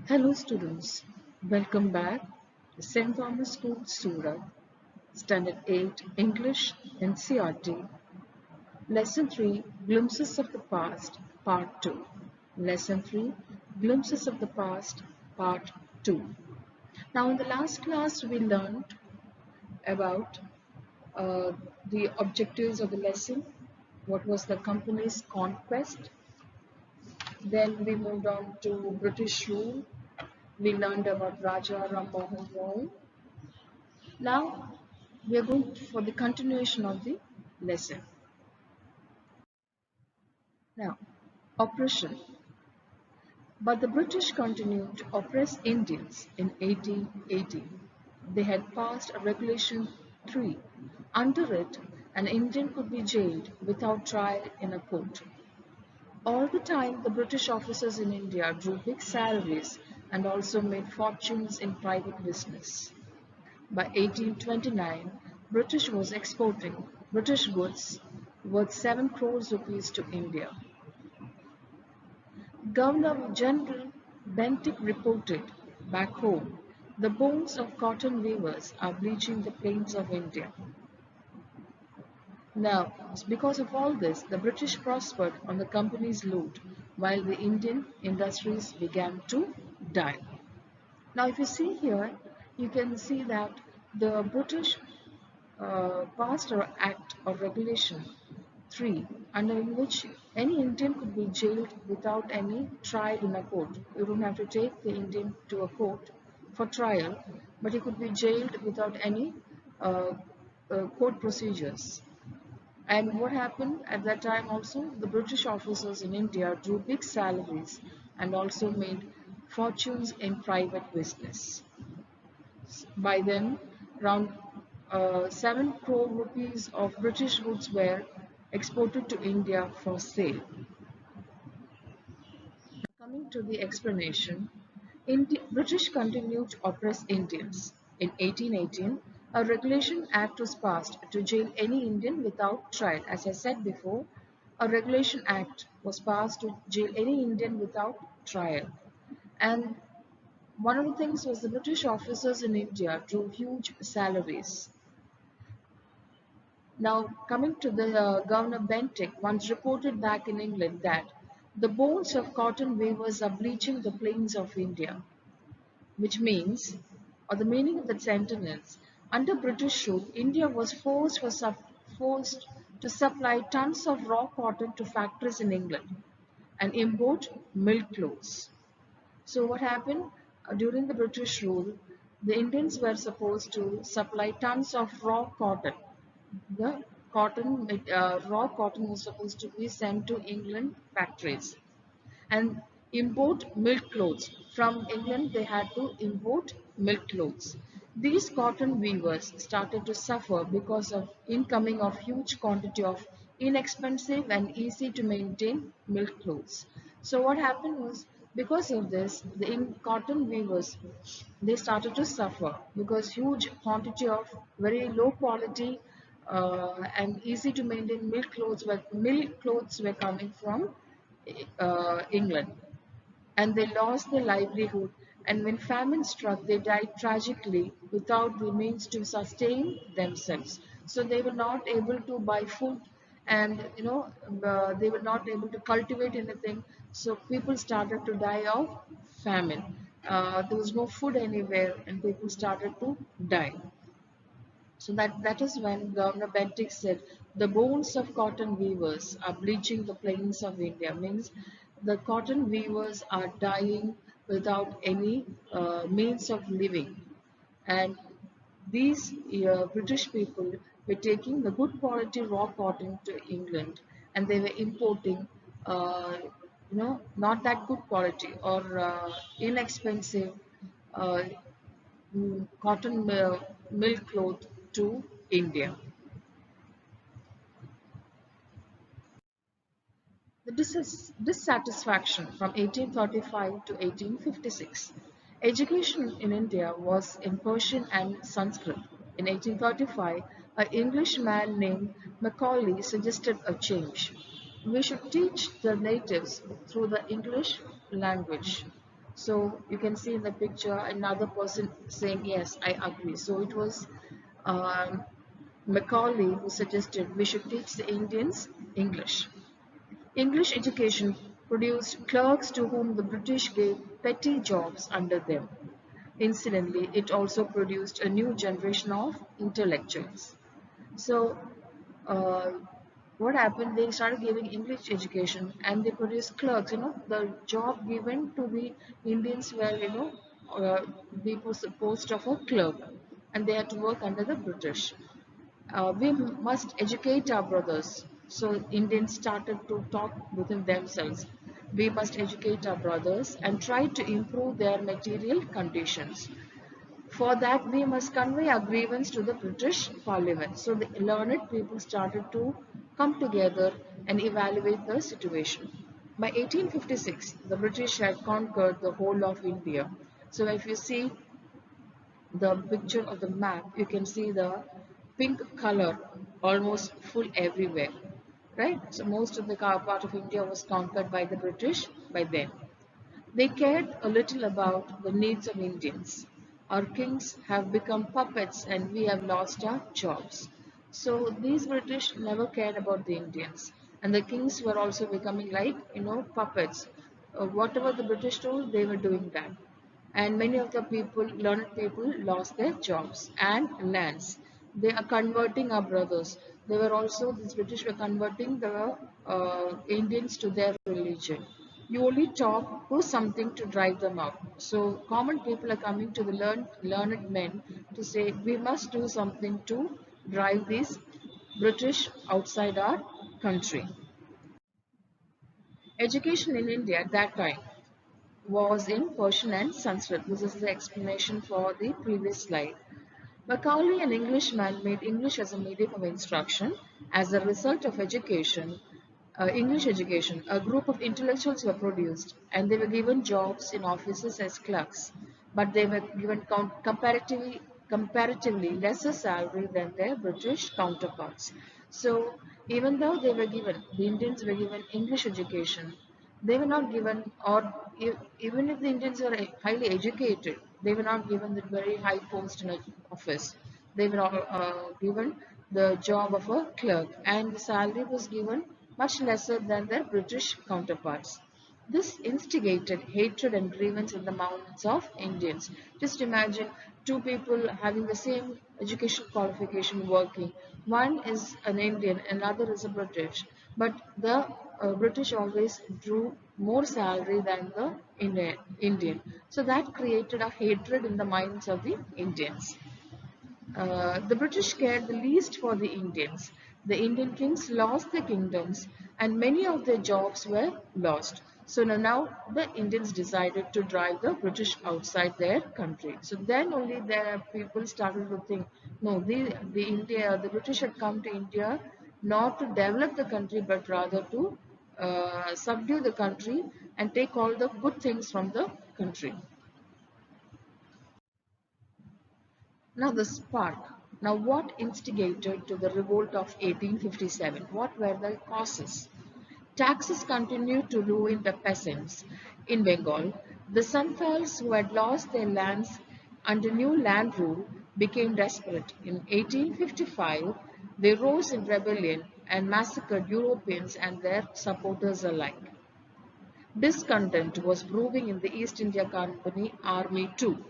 Hello students, welcome back to St. Thomas School, Surat, Standard 8 English NCERT, Lesson 3 Glimpses of the Past, Part 2. Lesson 3 Glimpses of the Past, Part 2. Now in the last class we learned about uh, the objectives of the lesson, what was the company's conquest, then we moved on to British rule, we learned about Raja Ram Mohan Roy. Now we are going for the continuation of the lesson. Now, oppression. But the British continued to oppress Indians in 1880. They had passed a Regulation 3. Under it, an Indian could be jailed without trial in a court. All the time, the British officers in India drew big salaries and also made fortunes in private business. By 1829, British was exporting British goods worth 7 crores rupees to India. Governor General Bentinck reported back home, the bones of cotton weavers are bleaching the plains of India. Now, because of all this, the British prospered on the company's loot, while the Indian industries began to die. Now, if you see here, you can see that the British passed an act or regulation 3 under which any Indian could be jailed without any trial in a court. You don't have to take the Indian to a court for trial, but he could be jailed without any uh, court procedures. And what happened at that time also, the British officers in India drew big salaries and also made fortunes in private business. By then, around 7 crore rupees of British goods were exported to India for sale. Coming to the explanation, British continued to oppress Indians. In 1818, a Regulation Act was passed to jail any Indian without trial. As I said before, a Regulation Act was passed to jail any Indian without trial. And one of the things was the British officers in India drew huge salaries. Now, coming to the Governor Bentinck, once reported back in England that the bones of cotton weavers are bleaching the plains of India, which means, or the meaning of that sentence is, under British rule, India was forced to supply tons of raw cotton to factories in England and import milk clothes. So what happened during the British rule? The Indians were supposed to supply tons of raw cotton. The raw cotton was supposed to be sent to England factories and import milk clothes. From England, they had to import milk clothes. These cotton weavers started to suffer because of incoming of huge quantity of inexpensive and easy to maintain milk clothes. So what happened was, because of this, the cotton weavers, they started to suffer because huge quantity of very low quality and easy to maintain milk clothes were coming from England, and they lost their livelihood. And when famine struck, they died tragically without the means to sustain themselves. So they were not able to buy food, and they were not able to cultivate anything. So people started to die of famine. There was no food anywhere, and people started to die. So that is when Governor Bentinck said the bones of cotton weavers are bleaching the plains of India. Means the cotton weavers are dying without any means of living, and these British people were taking the good quality raw cotton to England, and they were importing, not that good quality or inexpensive uh, cotton milk cloth to India. The dissatisfaction from 1835 to 1856. Education in India was in Persian and Sanskrit. In 1835, an Englishman named Macaulay suggested a change. We should teach the natives through the English language. So you can see in the picture another person saying, yes, I agree. So it was um, Macaulay who suggested we should teach the Indians English. English education produced clerks to whom the British gave petty jobs under them. Incidentally, it also produced a new generation of intellectuals. So, uh, what happened? They started giving English education and they produced clerks. The job given to the Indians were, the post of a clerk, and they had to work under the British. We must educate our brothers. So Indians started to talk within themselves. We must educate our brothers and try to improve their material conditions. For that, we must convey our grievance to the British Parliament. So the learned people started to come together and evaluate the situation. By 1856, the British had conquered the whole of India. So if you see the picture of the map, you can see the pink color almost full everywhere, right? So most of the part of India was conquered by the British by then. They cared a little about the needs of Indians. Our kings have become puppets and we have lost our jobs. So these British never cared about the Indians. And the kings were also becoming like, puppets. Whatever the British told, they were doing that. And many of the people, learned people, lost their jobs and lands. They are converting our brothers. They were also, these British were converting the Indians to their religion. You only talk, do something to drive them out. So common people are coming to the learned men to say, we must do something to drive these British outside our country. Education in India at that time was in Persian and Sanskrit. This is the explanation for the previous slide. Macaulay, an Englishman, made English as a medium of instruction. As a result of English education, a group of intellectuals were produced and they were given jobs in offices as clerks, but they were given comparatively lesser salary than their British counterparts. So even though the Indians were given English education, they were not given, or even if the Indians were highly educated, they were not given the very high post in an office. They were all, given the job of a clerk, and the salary was given much lesser than their British counterparts. This instigated hatred and grievance in the minds of Indians. Just imagine two people having the same education qualification working. One is an Indian, another is a British. But the British always drew more salary than the Indian. So that created a hatred in the minds of the Indians. The British cared the least for the Indians. The Indian kings lost their kingdoms and many of their jobs were lost. So now the Indians decided to drive the British outside their country. So then only their people started to think, no, the British had come to India not to develop the country but rather to subdue the country and take all the good things from the country. Now the spark. Now what instigated to the revolt of 1857? What were the causes? Taxes continued to ruin the peasants. In Bengal, the Santhals who had lost their lands under new land rule became desperate. In 1855, they rose in rebellion and massacred Europeans and their supporters alike. Discontent was brewing in the East India Company army too.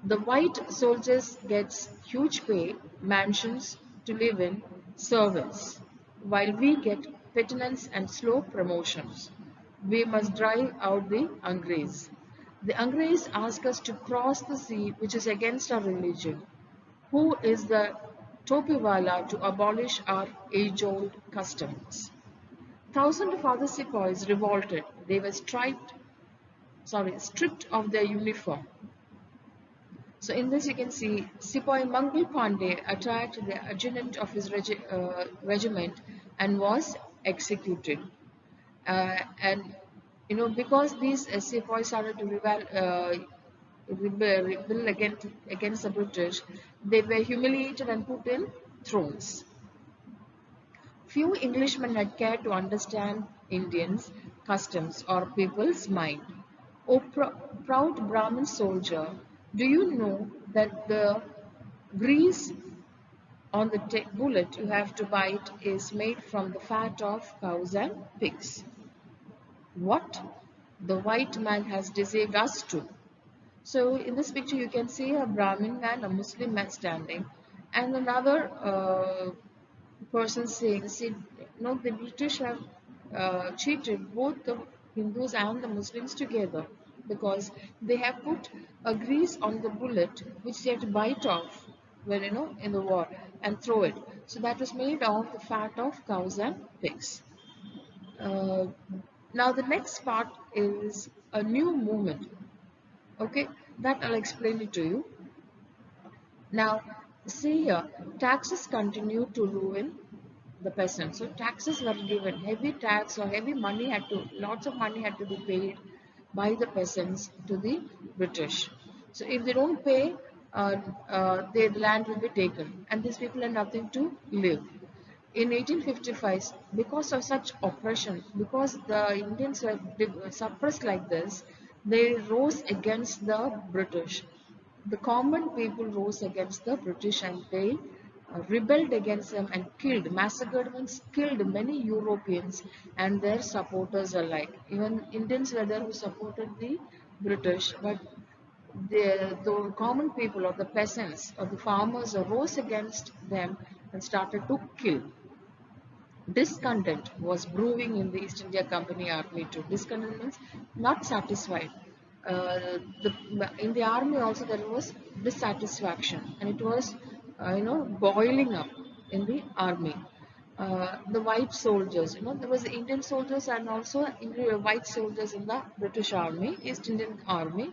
The white soldiers gets huge pay, mansions to live in, servants, while we get pittance and slow promotions. We must drive out the Angres. The Angres ask us to cross the sea, which is against our religion. Who is the Topiwala to abolish our age-old customs? Thousands of other sepoys revolted. They were stripped of their uniform. So in this you can see Sepoy Mangal Pandey attacked the adjutant of his regiment and was executed. And because these sepoys started to rebel against the British, they were humiliated and put in thrones. Few Englishmen had cared to understand Indians' customs or people's mind. O proud Brahmin soldier, do you know that the grease on the bullet you have to bite is made from the fat of cows and pigs? What? The white man has deceived us too. So in this picture you can see a Brahmin man, a Muslim man standing, and another person saying, see, no, the British have cheated both the Hindus and the Muslims together because they have put a grease on the bullet which they had to bite off when in the war and throw it. So that was made of the fat of cows and pigs. Uh, Now the next part is a new movement. Okay, that I'll explain it to you. Now, see here, taxes continue to ruin the peasants. So taxes were given, heavy tax or heavy money lots of money had to be paid by the peasants to the British. So if they don't pay, their land will be taken, and these people have nothing to live. In 1855, because of such oppression, because the Indians were suppressed like this, they rose against the British. The common people rose against the British and they rebelled against them and killed, massacred means killed many Europeans and their supporters alike. Even Indians were there who supported the British, but the common people or the peasants or the farmers rose against them and started to kill. Discontent was brewing in the East India Company army too. Discontent means not satisfied. In the army also there was dissatisfaction, and it was boiling up in the army. The white soldiers, there was Indian soldiers and also white soldiers in the British Army, East Indian Army.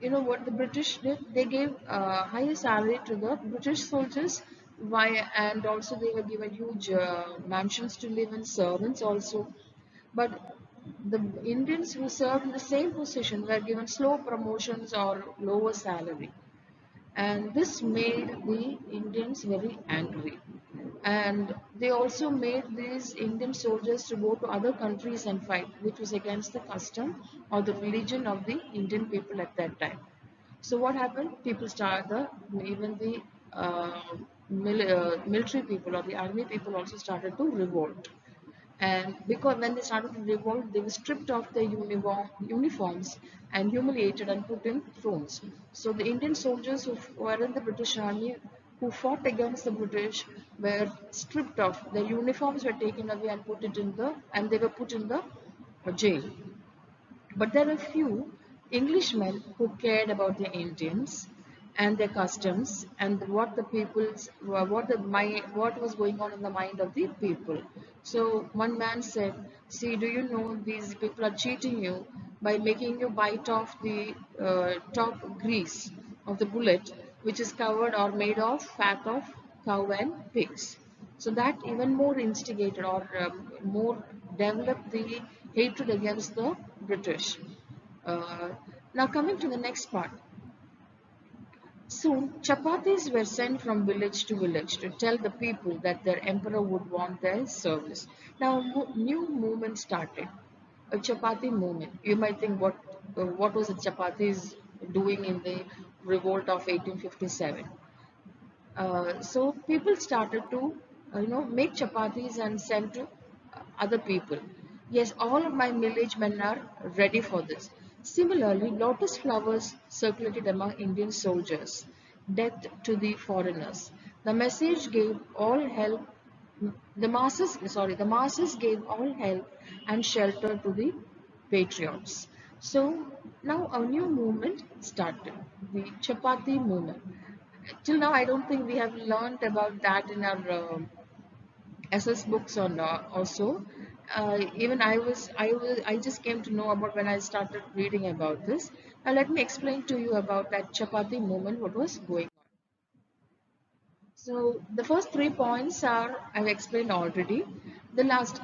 You know what the British did? They gave higher salary to the British soldiers, why, and also they were given huge mansions to live in, servants also. But the Indians who served in the same position were given slow promotions or lower salary, and this made the Indians very angry. And they also made these Indian soldiers to go to other countries and fight, which was against the custom or the religion of the Indian people at that time. So what happened? People started even the military people or the army people also started to revolt. And because when they started to revolt, they were stripped of their uniforms and humiliated and put in thrones. So the Indian soldiers who were in the British Army who fought against the British were stripped of their uniforms, were taken away and they were put in the jail. But there were few Englishmen who cared about the Indians and their customs and what the people's what was going on in the mind of the people. So one man said, "See, do you know these people are cheating you by making you bite off the top grease of the bullet, which is covered or made of fat of cow and pigs." So that even more instigated or more developed the hatred against the British. Uh, Now coming to the next part. Soon, chapatis were sent from village to village to tell the people that their emperor would want their service. Now, new movement started, a chapati movement. You might think what was the chapatis doing in the revolt of 1857? So people started to make chapatis and send to other people. Yes, all of my village men are ready for this. Similarly, lotus flowers circulated among Indian soldiers. Death to the foreigners. The message gave all help. The masses gave all help and shelter to the patriots. So now a new movement started, the Chapati movement. Till now, I don't think we have learned about that in our SS books or not. Also, even I just came to know about when I started reading about this. Now, let me explain to you about that Chapati movement, what was going on. So the first 3 points are I've explained already. The last,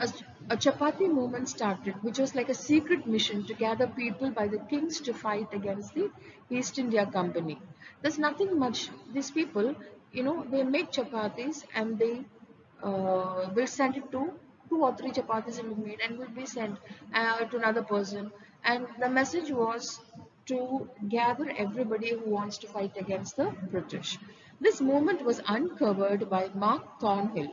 a Chapati movement started, which was like a secret mission to gather people by the kings to fight against the East India Company. There's nothing much. These people, they make chapatis and they will send it to two or three chapatis will be made and will be sent to another person. And the message was to gather everybody who wants to fight against the British. This movement was uncovered by Mark Thornhill.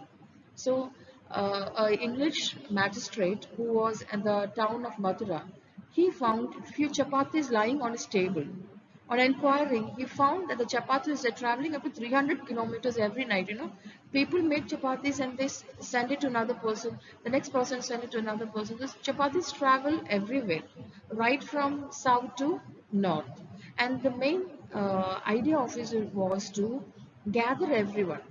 So, an English magistrate who was at the town of Mathura, he found few chapatis lying on his table. On inquiring, he found that the chapatis are traveling up to 300 kilometers every night. People make chapatis and they send it to another person. The next person send it to another person. The chapatis travel everywhere, right from south to north. And the main idea of it was to gather everyone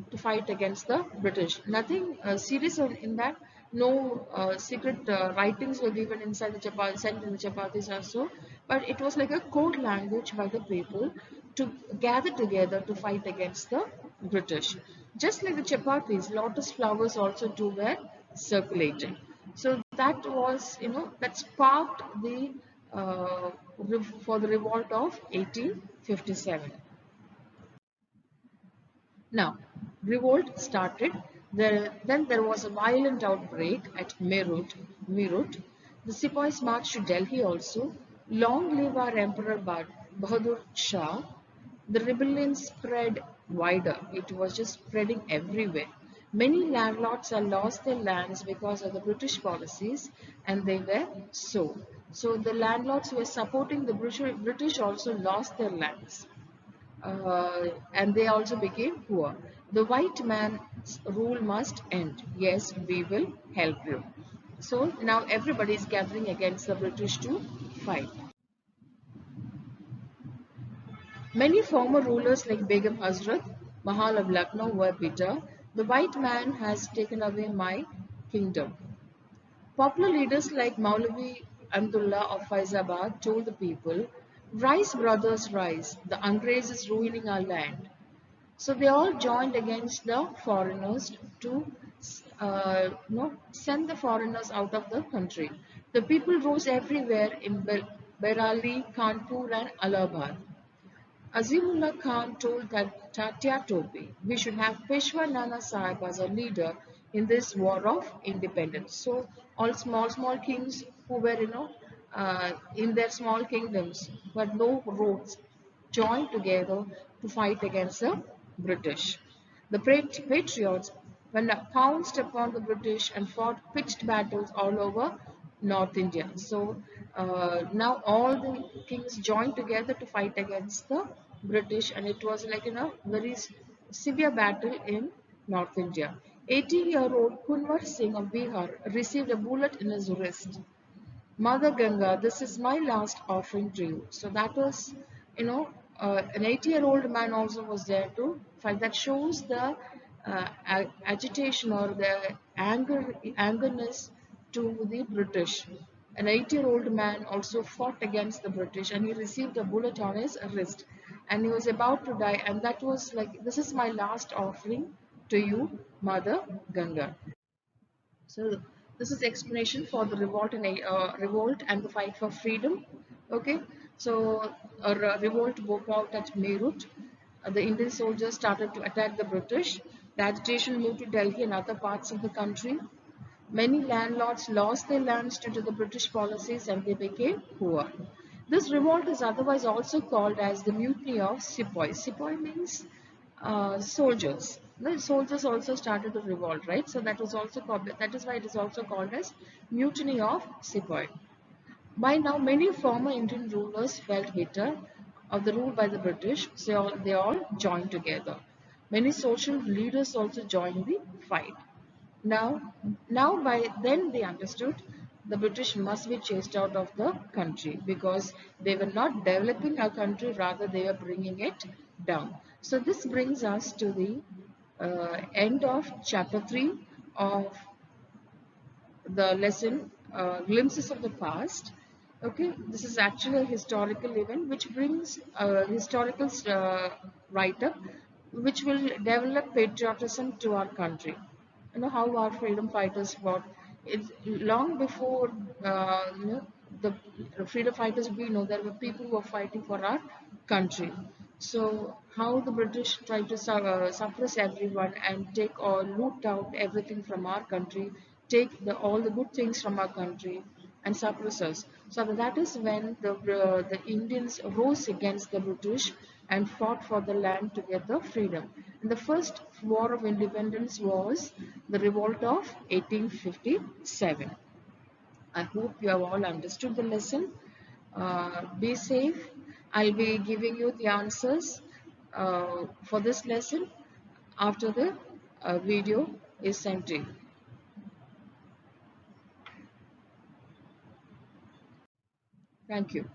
to fight against the British. Nothing serious in that. No secret writings were given inside the chapati, sent in the chapatis or so. But it was like a code language by the people to gather together to fight against the British. Just like the chapatis, lotus flowers also too were circulating. So that was, that sparked the for the revolt of 1857. Now, revolt started. Then there was a violent outbreak at Meerut. The sepoys marched to Delhi also. Long live our Emperor Bahadur Shah. The rebellion spread wider. It was just spreading everywhere. Many landlords had lost their lands because of the British policies, and they were sold. So the landlords who were supporting the British also lost their lands, and they also became poor. The white man's rule must end. Yes, we will help you. So now everybody is gathering against the British to fight. Many former rulers like Begum Hazrat, Mahal of Lucknow were bitter. The white man has taken away my kingdom. Popular leaders like Maulavi Amdullah of Faizabad told the people, "Rise, brothers, rise. The Angrez is ruining our land." So they all joined against the foreigners to send the foreigners out of the country. The people rose everywhere in Bareilly, Kanpur and Allahabad. Azimullah Khan told that Tatya Tope, we should have Peshwa Nana Sahib as a leader in this war of independence. So all small kings who were, in their small kingdoms, who had no roads, joined together to fight against the British. The patriots pounced upon the British and fought pitched battles all over North India. So now all the kings joined together to fight against the British, and it was like very severe battle in North India. 80-year-old Kunwar Singh of Bihar received a bullet in his wrist. Mother Ganga, this is my last offering to you. So that was, an 80-year-old man also was there to fight. That shows the agitation or the angerness to the British. An 80-year-old man also fought against the British, and he received a bullet on his wrist, and he was about to die. And that was like, this is my last offering to you, Mother Ganga. So this is explanation for the revolt and the fight for freedom. Okay, so a revolt broke out at Meerut. The Indian soldiers started to attack the British. The agitation moved to Delhi and other parts of the country. Many landlords lost their lands due to the British policies and they became poor. This revolt is otherwise also called as the Mutiny of Sepoys. Sepoy means soldiers. The soldiers also started to revolt, right? So that was also called, that is why it is also called as Mutiny of Sepoy. By now, many former Indian rulers felt bitter of the rule by the British, so they all joined together. Many social leaders also joined the fight. Now by then they understood the British must be chased out of the country because they were not developing our country, rather they were bringing it down. So this brings us to the end of chapter 3 of the lesson, glimpses of the past. Okay, this is actually a historical event which brings a historical write-up which will develop patriotism to our country. How our freedom fighters fought. It's long before the freedom fighters, we know there were people who were fighting for our country. So, how the British tried to suppress everyone and take or loot out everything from our country, take all the good things from our country, and suppress us. So that is when the Indians rose against the British and fought for the land to get the freedom. And the first war of independence was the Revolt of 1857. I hope you have all understood the lesson. Be safe. I'll be giving you the answers for this lesson after the video is sent to you. Thank you.